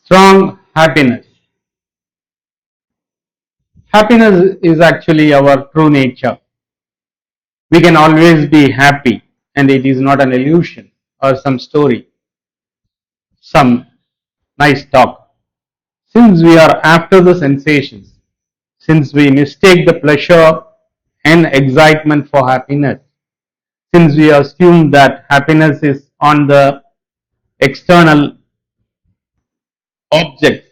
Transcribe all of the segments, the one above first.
Strong happiness. Happiness is actually our true nature. We can always be happy, and it is not an illusion or some story, some nice talk. Since we are after the sensations, since we mistake the pleasure and excitement for happiness, since we assume that happiness is on the external object,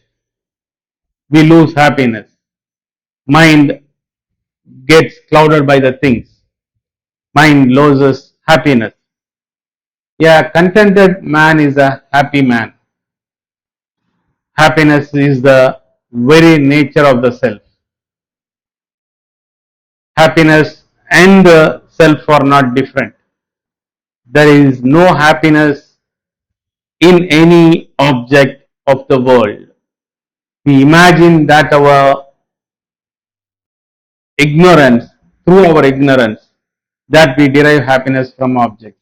we lose happiness. Mind gets clouded by the things. Mind loses happiness. A contented man is a happy man. Happiness is the very nature of the self. Happiness and the self are not different. There is no happiness in any object of the world. We imagine that our ignorance, through our ignorance, that we derive happiness from objects.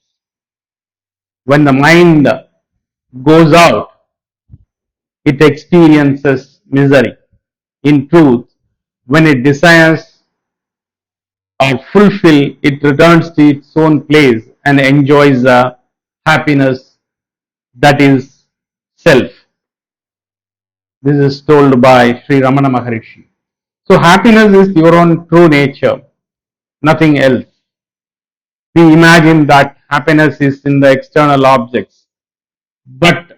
When the mind goes out, it experiences misery. In truth, when it desires or fulfill, it returns to its own place and enjoys the happiness that is self. This is told by Sri Ramana Maharishi. So happiness is your own true nature, nothing else. We imagine that happiness is in the external objects, but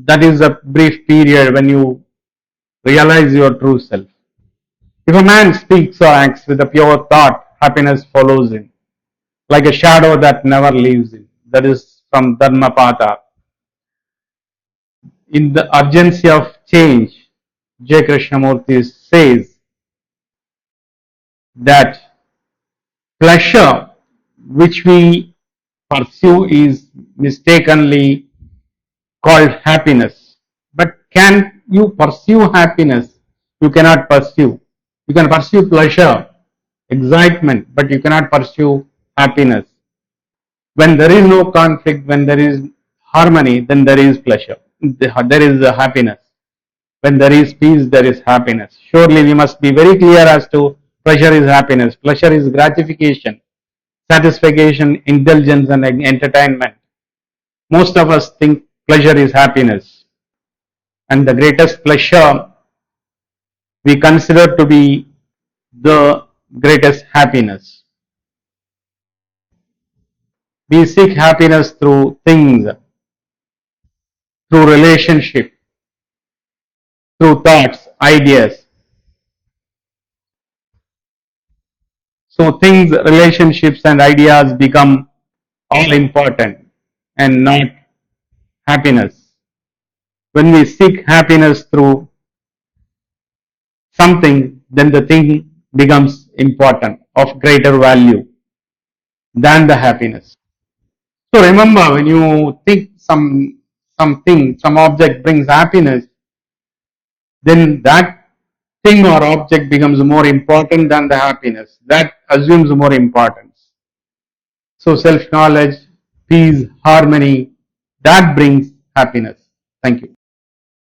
that is a brief period when you realize your true self. If a man speaks or acts with a pure thought, happiness follows him, like a shadow that never leaves him. That is from Dharmapada. In the urgency of change, J. Krishnamurti says that pleasure which we pursue is mistakenly called happiness. But can you pursue happiness? You cannot pursue. You can pursue pleasure, excitement, but you cannot pursue happiness. When there is no conflict, when there is harmony, then there is pleasure. There is happiness. When there is peace, there is happiness. Surely we must be very clear as to pleasure is happiness. Pleasure is gratification, satisfaction, indulgence, and entertainment. Most of us think pleasure is happiness. And the greatest pleasure we consider to be the greatest happiness. We seek happiness through things, through relationship, through thoughts, ideas. So things, relationships and ideas become all important and not happiness. When we seek happiness through something, then the thing becomes important, of greater value than the happiness. So remember, when you think something, some object brings happiness, then that thing or object becomes more important than the happiness. That assumes more importance. So self-knowledge, peace, harmony, that brings happiness. Thank you.